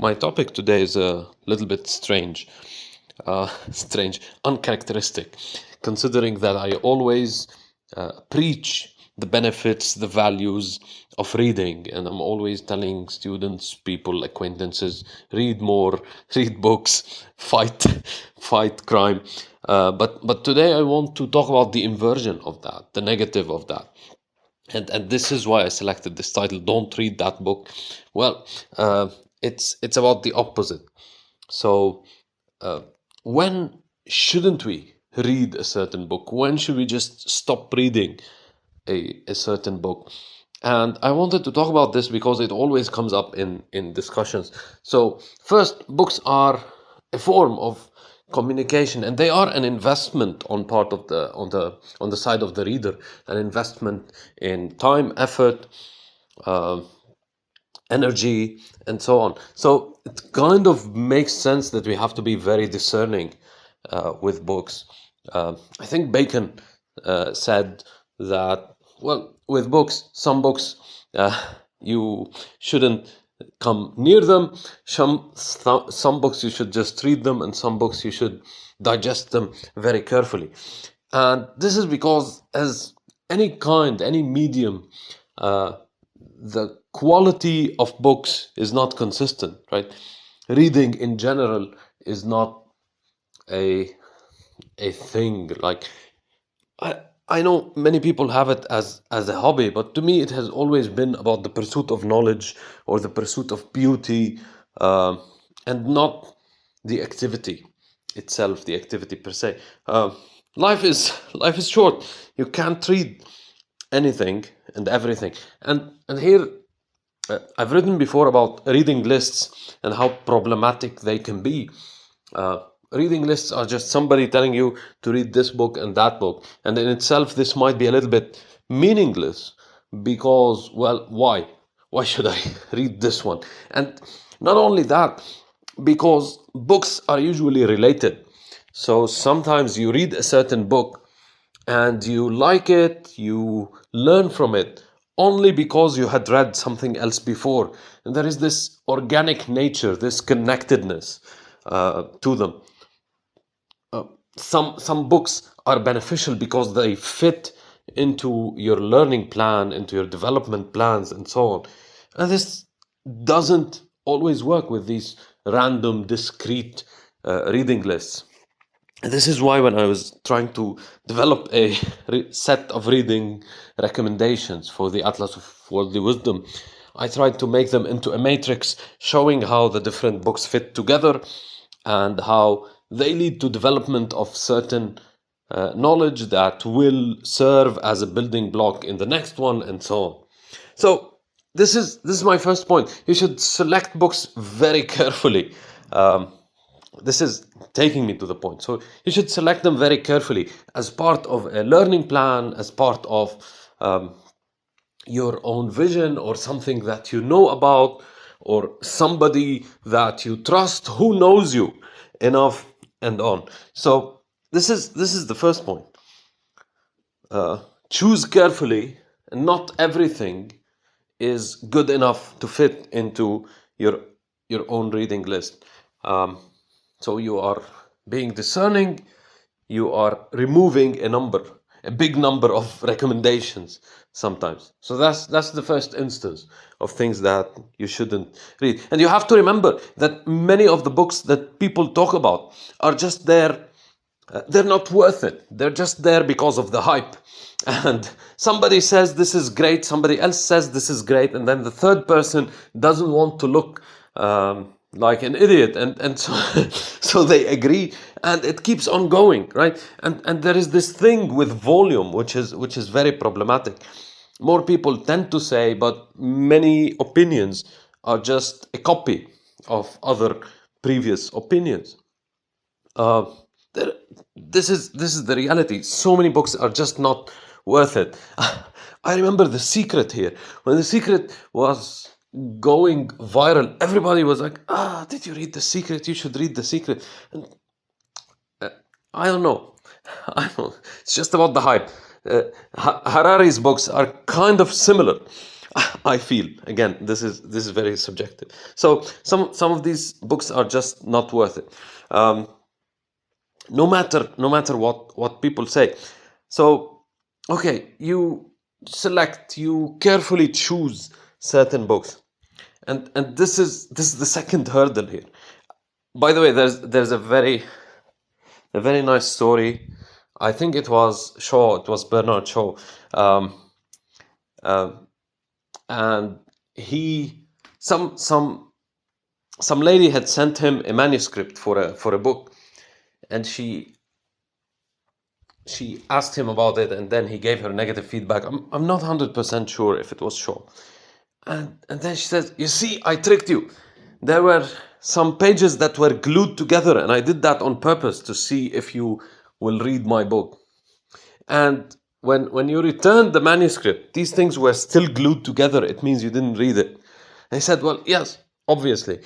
my topic today is a little bit strange, uncharacteristic, considering that I always preach the benefits, the values of reading, and I'm always telling students, people, acquaintances, read more, read books, fight crime. But today I want to talk about the inversion of that, the negative of that. And this is why I selected this title. Don't read that book. Well, it's about the opposite. So, when shouldn't we read a certain book? When should we just stop reading a certain book? And I wanted to talk about this because it always comes up in discussions. So, first, books are a form of communication, and they are an investment on part of the side of the reader, an investment in time, effort, uh, energy, and so on. So it kind of makes sense that we have to be very discerning with books. I think Bacon said that, well, with books, some books you shouldn't come near them. Some books you should just read them, and some books you should digest them very carefully. And this is because, as any medium, the quality of books is not consistent, right? Reading in general is not a thing. Like, I know many people have it as a hobby, but to me it has always been about the pursuit of knowledge or the pursuit of beauty, uh, and not the activity itself, the activity per se. Life is short. You can't read anything and everything. And here, I've written before about reading lists and how problematic they can be. Reading lists are just somebody telling you to read this book and that book. And in itself, this might be a little bit meaningless because, well, why? Why should I read this one? And not only that, because books are usually related. So sometimes you read a certain book and you like it, you learn from it only because you had read something else before. And there is this organic nature, this connectedness to them. Some books are beneficial because they fit into your learning plan, into your development plans, and so on. And this doesn't always work with these random, discrete reading lists. And this is why when I was trying to develop a set of reading recommendations for the Atlas of Worldly Wisdom, I tried to make them into a matrix showing how the different books fit together and how they lead to development of certain knowledge that will serve as a building block in the next one, and so on. So this is my first point. You should select books very carefully. This is taking me to the point. So you should select them very carefully as part of a learning plan, as part of your own vision, or something that you know about, or somebody that you trust who knows you enough, and on. So this is the first point. Choose carefully, and not everything is good enough to fit into your own reading list. So you are being discerning. You are removing a big number of recommendations sometimes. So that's the first instance of things that you shouldn't read. And you have to remember that many of the books that people talk about are just there. They're not worth it. They're just there because of the hype. And somebody says this is great, somebody else says this is great, and then the third person doesn't want to look like an idiot, and so, so they agree, and it keeps on going, right? And there is this thing with volume, which is very problematic. More people tend to say, but many opinions are just a copy of other previous opinions. Uh, this is the reality. So many books are just not worth it. I remember The Secret here. When The Secret was going viral, everybody was like, did you read The Secret? You should read The Secret. And I don't know. I don't know. It's just about the hype. Harari's books are kind of similar. I feel, again, this is very subjective. So some of these books are just not worth it. Um, no matter what people say. So okay, you carefully choose certain books, and this is the second hurdle here. By the way, there's a very nice story. I think it was Shaw. It was Bernard Shaw, um, uh, and he some lady had sent him a manuscript for a book, and she asked him about it, and then he gave her negative feedback. I'm not 100% sure if it was Shaw. And then she says, "You see, I tricked you. There were some pages that were glued together, and I did that on purpose to see if you will read my book. And when you returned the manuscript, these things were still glued together. It means you didn't read it." And he said, "Well, yes, obviously.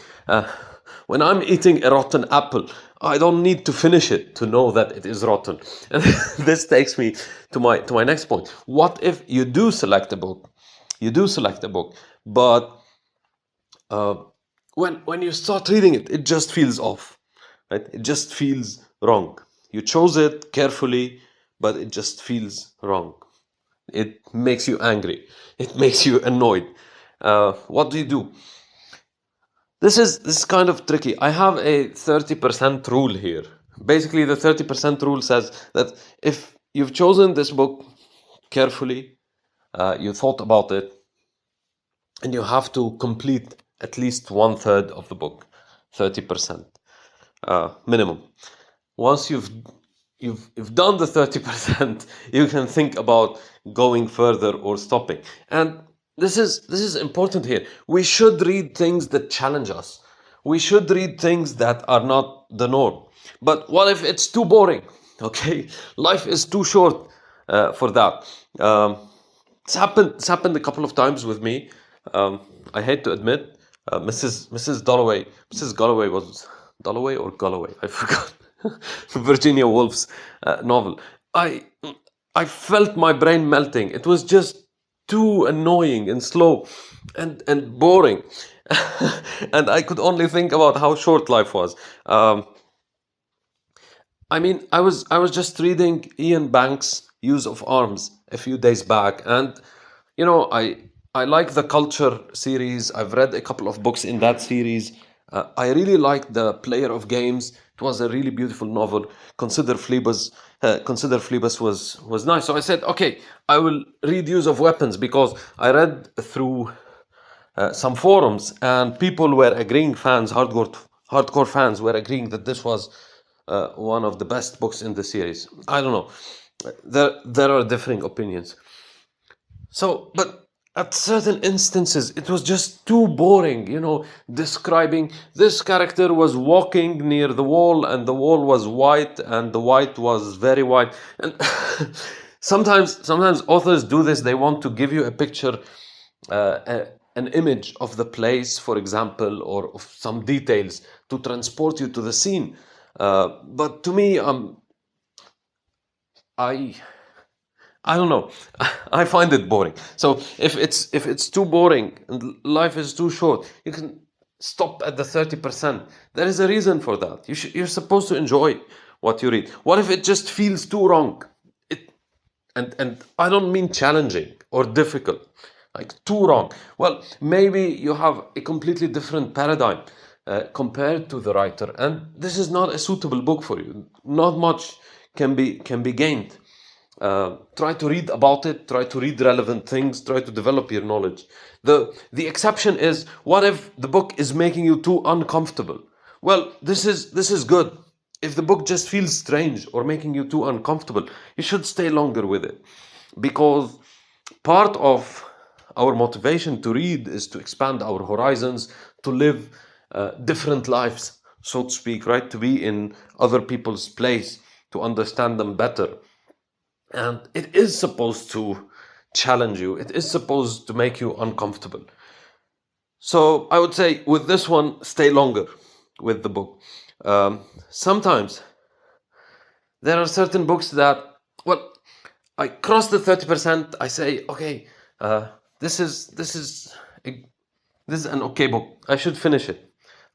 When I'm eating a rotten apple, I don't need to finish it to know that it is rotten." And this takes me to my next point. What if you do select a book? You do select a book, but uh, when you start reading it, it just feels off, right? It just feels wrong. You chose it carefully, but it just feels wrong. It makes you angry. It makes you annoyed. What do you do? This is kind of tricky. I have a 30% rule here. Basically, the 30% rule says that if you've chosen this book carefully, you thought about it, and you have to complete at least 1/3 of the book, 30% minimum. Once you've done the 30%, you can think about going further or stopping. And this is important here. We should read things that challenge us. We should read things that are not the norm. But what if it's too boring? Okay, life is too short for that. It's happened a couple of times with me. I hate to admit, Mrs. Dalloway, Mrs. Galloway was Dalloway or Galloway, I forgot. Virginia Woolf's novel. I I felt my brain melting. It was just too annoying and slow and boring, and I could only think about how short life was. I mean, I was just reading Ian Banks' Use of Arms a few days back, and I like the Culture series. I've read a couple of books in that series. I really liked the Player of Games. It was a really beautiful novel. Consider Phlebas was nice. So I said, okay, I will read Use of Weapons, because I read through some forums, and people were agreeing, hardcore fans were agreeing that this was one of the best books in the series. I don't know. There are differing opinions. So, but at certain instances, it was just too boring, describing this character was walking near the wall, and the wall was white, and the white was very white. And sometimes authors do this. They want to give you a picture, an image of the place, for example, or of some details to transport you to the scene. But to me, I I don't know. I find it boring. So if it's too boring and life is too short, you can stop at the 30%. There is a reason for that. You're supposed to enjoy what you read. What if it just feels too wrong? It and I don't mean challenging or difficult, like too wrong. Well, maybe you have a completely different paradigm compared to the writer, and this is not a suitable book for you. Not much can be gained. Try to read about it, try to read relevant things, try to develop your knowledge. The exception is, what if the book is making you too uncomfortable? Well, this is good. If the book just feels strange or making you too uncomfortable, you should stay longer with it, because part of our motivation to read is to expand our horizons, to live different lives, so to speak, right? To be in other people's place, to understand them better. And it is supposed to challenge you, it is supposed to make you uncomfortable. So I would say with this one, stay longer with the book. Sometimes there are certain books that, well, I cross the 30%, I say, okay, this is an okay book. I should finish it.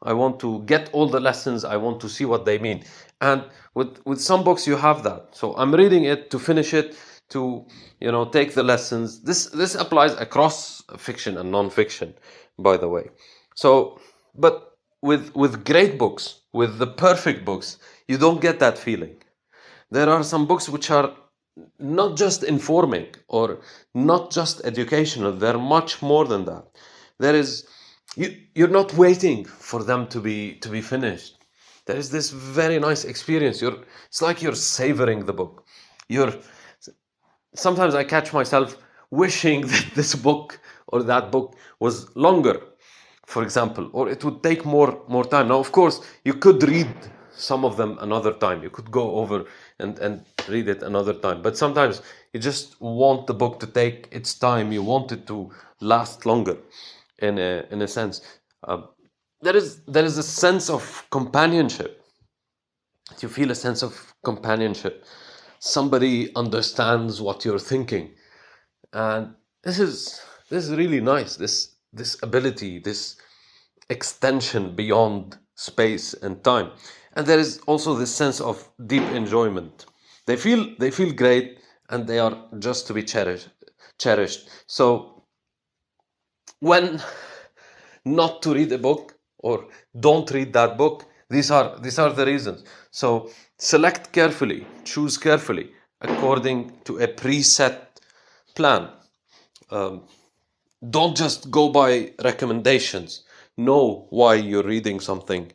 I want to get all the lessons. I want to see what they mean. And with some books you have that. So I'm reading it to finish it, to take the lessons. This applies across fiction and non-fiction, by the way. So, but with great books, with the perfect books, you don't get that feeling. There are some books which are not just informing or not just educational. They're much more than that. There is you're not waiting for them to be finished. There is this very nice experience. It's like you're savoring the book. You're Sometimes I catch myself wishing that this book or that book was longer, for example, or it would take more time. Now, of course, you could read some of them another time. You could go over and read it another time. But sometimes you just want the book to take its time. You want it to last longer, in a sense. There is a sense of companionship. You feel a sense of companionship. Somebody understands what you're thinking, and this is really nice. This ability, this extension beyond space and time. And there is also this sense of deep enjoyment. They feel great, and they are just to be cherished. So when not to read a book or don't read that book, these are the reasons. So select carefully, choose carefully according to a preset plan. Don't just go by recommendations. Know why you're reading something.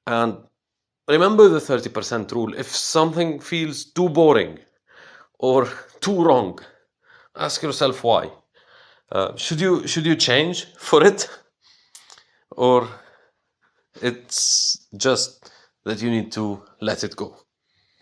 And remember the 30% rule. If something feels too boring or too wrong, ask yourself why. Should you change for it? Or it's just that you need to let it go?